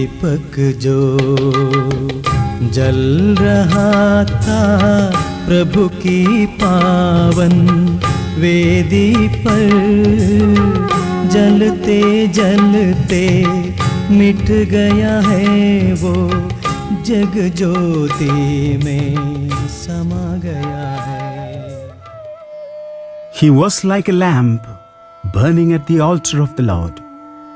दीपक जो जल रहा था प्रभु की पावन वेदी पर, जलते जलते मिट गया है वो, जग ज्योति में समा गया है. He was like a lamp burning at the altar of the Lord,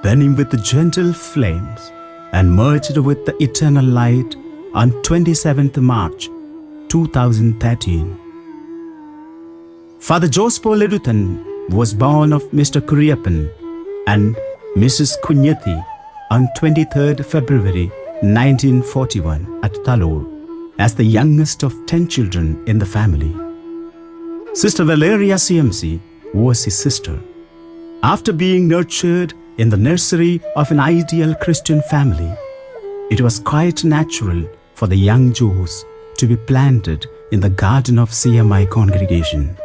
burning with gentle flames and merged with the eternal light on 27th March 2013. Father Jose Paul Eduthan was born of Mr. Kuriappan and Mrs. Kunyathi on 23rd February 1941 at Talur as the youngest of 10 children in the family. Sister Valeria CMC was his sister. After being nurtured in the nursery of an ideal Christian family, it was quite natural for the young Jose to be planted in the garden of CMI congregation.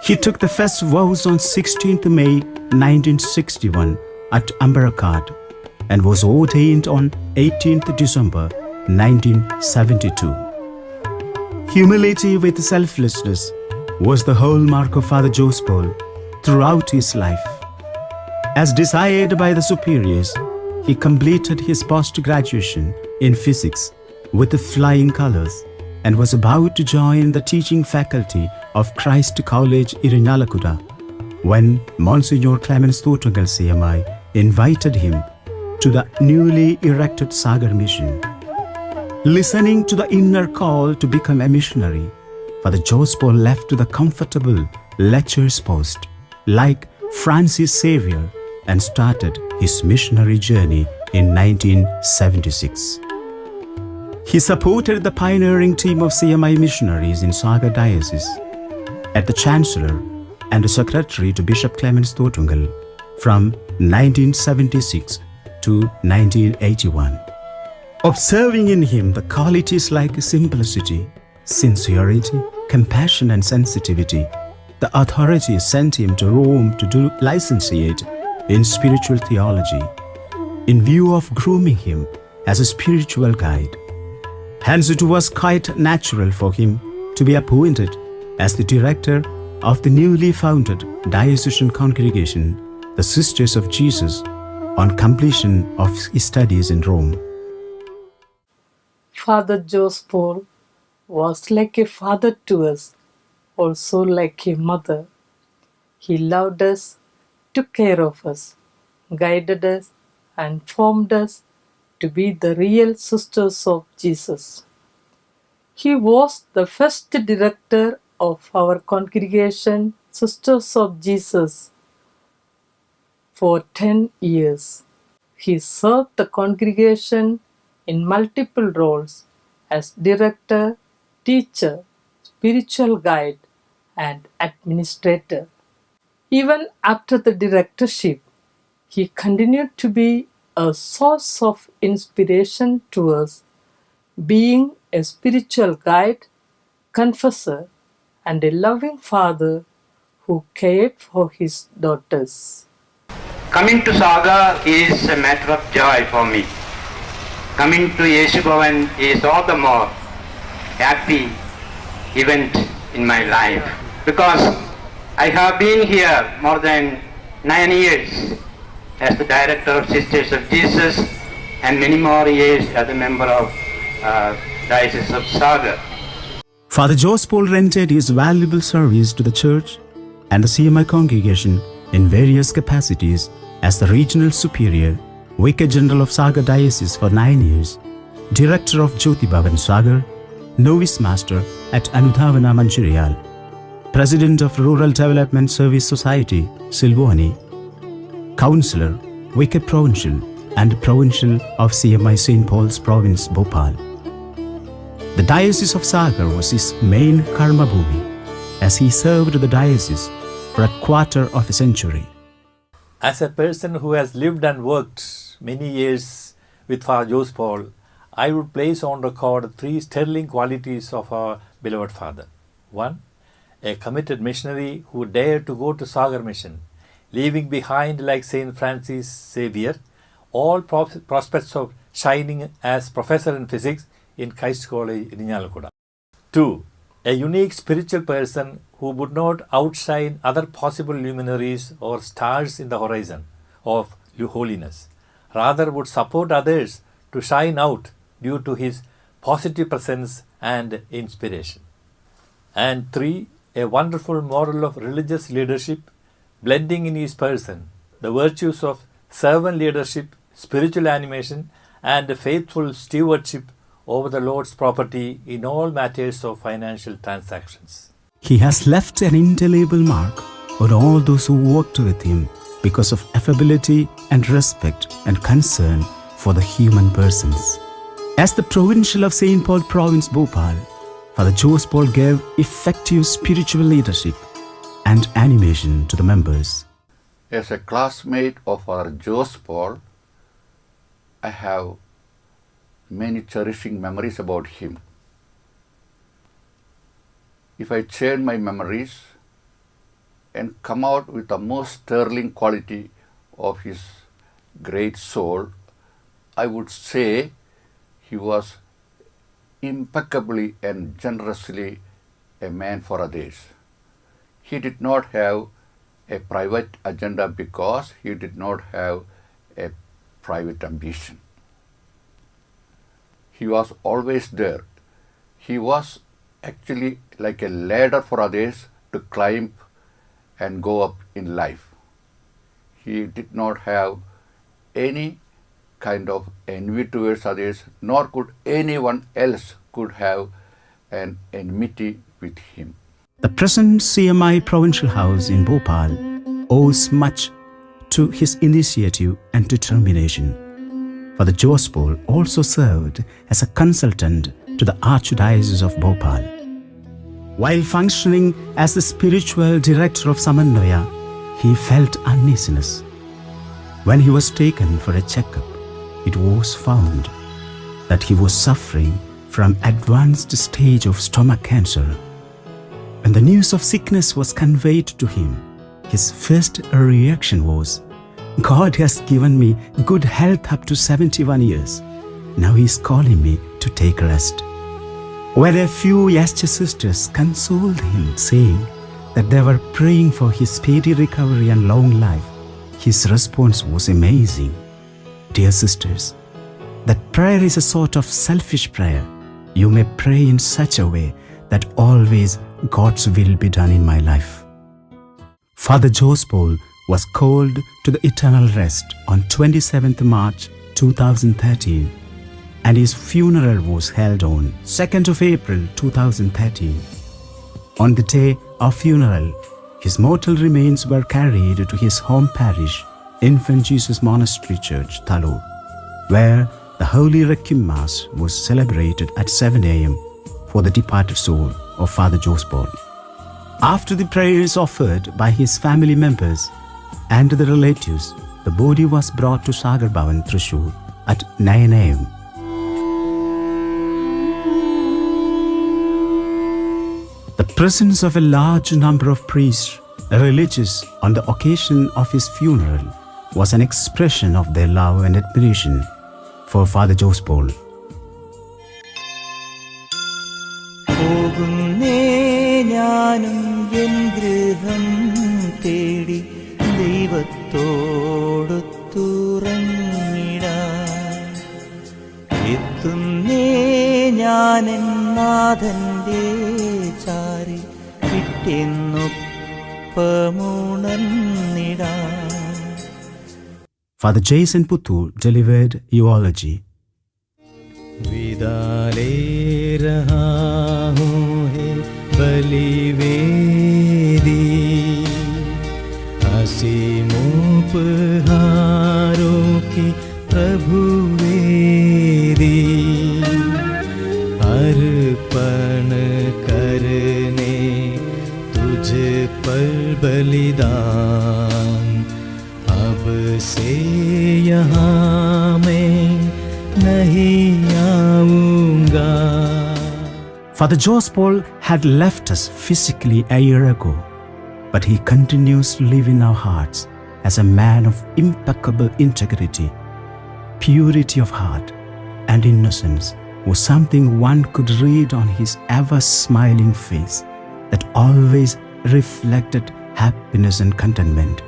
He took the first vows on 16th May 1961 at Ambarakat and was ordained on 18th December 1972. Humility with selflessness was the hallmark of Father Jose Paul throughout his life. As desired by the superiors, he completed his post-graduation in physics with flying colors and was about to join the teaching faculty of Christ College Irinalakuda when Monsignor Clemens Thotungal CMI invited him to the newly erected Sagar mission. Listening to the inner call to become a missionary, Father Jose Paul left the comfortable lecturer's post like Francis Xavier and started his missionary journey in 1976. He supported the pioneering team of CMI missionaries in Sagar Diocese, at the Chancellor and the Secretary to Bishop Clemens Thotungal from 1976 to 1981. Observing in him the qualities like simplicity, sincerity, compassion and sensitivity, the authorities sent him to Rome to do licentiate in spiritual theology, in view of grooming him as a spiritual guide. Hence it was quite natural for him to be appointed as the director of the newly founded diocesan congregation, the Sisters of Jesus, on completion of his studies in Rome. Father Jose Paul was like a father to us, also like a mother. He loved us, took care of us, guided us, and formed us to be the real sisters of Jesus. He was the first director of our congregation, Sisters of Jesus, for 10 years. He served the congregation in multiple roles as director, teacher, spiritual guide, and administrator. Even after the directorship, he continued to be a source of inspiration to us, being a spiritual guide, confessor, and a loving father who cared for his daughters. Coming to Saga is a matter of joy for me. Coming to Yeshu Bhavan is all the more happy event in my life because I have been here more than 9 years as the director of Sisters of Jesus and many more years as a member of Diocese of Saga. Father Jose Paul rendered his valuable service to the church and the CMI congregation in various capacities as the regional superior, Vicar General of Sagar Diocese for 9 years, director of Jyoti Bhavan Sagar, novice master at Anudhavana Mancherial, president of Rural Development Service Society, Silvani, councillor, Vicar Provincial and provincial of CMI St. Paul's Province, Bhopal. The Diocese of Sagar was his main karma bhumi as he served the diocese for a quarter of a century. As a person who has lived and worked many years with Father Jose Paul, I would place on record 3 sterling qualities of our beloved Father. 1. A committed missionary who dared to go to Sagar mission, leaving behind, like Saint Francis Xavier, all prospects of shining as professor in physics in Christ College in Inyalakuda. 2. A unique spiritual person who would not outshine other possible luminaries or stars in the horizon of holiness. Rather would support others to shine out due to his positive presence and inspiration. And 3. A wonderful model of religious leadership, blending in his person the virtues of servant leadership, spiritual animation, and faithful stewardship over the Lord's property in all matters of financial transactions. He has left an indelible mark on all those who worked with him because of affability and respect and concern for the human persons. As the provincial of St. Paul Province, Bhopal, Father Joseph Paul gave effective spiritual leadership and animation to the members. As a classmate of Father Joseph Paul, I have many cherishing memories about him. If I chain my memories and come out with the most sterling quality of his great soul, I would say he was impeccably and generously a man for others. He did not have a private agenda because he did not have a private ambition. He was always there. He was actually like a ladder for others to climb and go up in life. He did not have any kind of envy towards others, nor could anyone else could have an enmity with him. The present CMI Provincial House in Bhopal owes much to his initiative and determination. Father Joseph Paul also served as a consultant to the Archdiocese of Bhopal. While functioning as the spiritual director of Samanvaya, he felt uneasiness. When he was taken for a checkup, it was found that he was suffering from advanced stage of stomach cancer. When the news of sickness was conveyed to him, his first reaction was, "God has given me good health up to 71 years. Now he is calling me to take rest." Where a few Yascha sisters consoled him, saying that they were praying for his speedy recovery and long life, his response was amazing. "Dear sisters, that prayer is a sort of selfish prayer. You may pray in such a way that always God's will be done in my life." Father Joseph Paul was called to the eternal rest on 27th March 2013, and his funeral was held on 2nd of April 2013. On the day of funeral, his mortal remains were carried to his home parish, Infant Jesus Monastery Church, Talur, where the Holy Requiem Mass was celebrated at 7 a.m. for the departed soul of Father Joseph Paul. After the prayers offered by his family members and the relatives, the body was brought to Sagar Bhavan, Thrissur at 9 a.m. The presence of a large number of priests, religious, on the occasion of his funeral was an expression of their love and admiration for Father Joseph Paul. പോകുന്നേ ഞാനും N ഗൃഹം തേടി ദൈവത്തോടൊത്തുറങ്ങിടാൻ. എത്തുന്നേ ഞാൻ N നാഥന്റെ ചാരി പിറ്റെന്നൊപ്പമുണർന്നിടാൻ. Father Jason Puttur delivered eulogy. विदा ले रहा हूँ हे बलिवेदी, असीम उपहारों की प्रभु वेदी, अर्पण करने तुझ पर बलिदान. अब से यहाँ मैं नहीं आऊंगा. Father Joseph Paul had left us physically a year ago, but he continues to live in our hearts as a man of impeccable integrity, purity of heart, and innocence was something one could read on his ever-smiling face that always reflected happiness and contentment.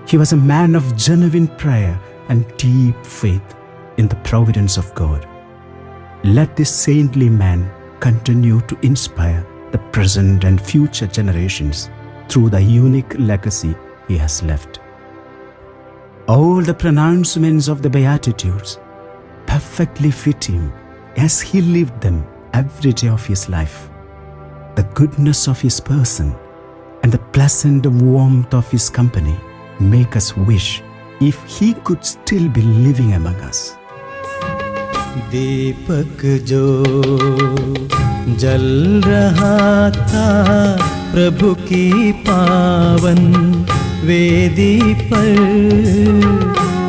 He was a man of genuine prayer and deep faith in the providence of God. Let this saintly man continue to inspire the present and future generations through the unique legacy he has left. All the pronouncements of the Beatitudes perfectly fit him as he lived them every day of his life. The goodness of his person and the pleasant warmth of his company make us wish if he could still be living among us. दीपक जो जल रहा था प्रभु की पावन वेदी पर,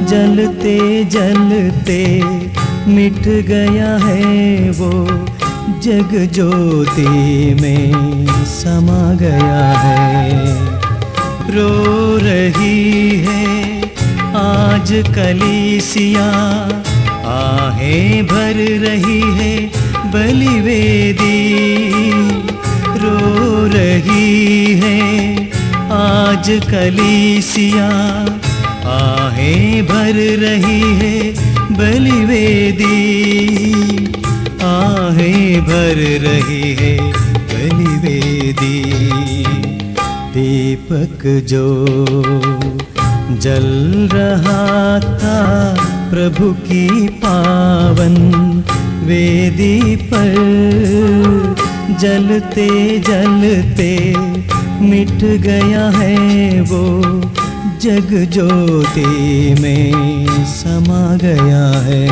जलते जलते मिट गया है वो, जग ज्योति में समा गया है। रो रही है आज कलीसिया, आहें भर रही है बलिवेदी। रो रही है आज कलीसिया, आहें भर रही है बलिवेदी। आहें भर रही है बलिवेदी। दीपक जो जल रहा था प्रभु की पावन वेदी पर, जलते जलते मिट गया है वो, जग ज्योति में समा गया है।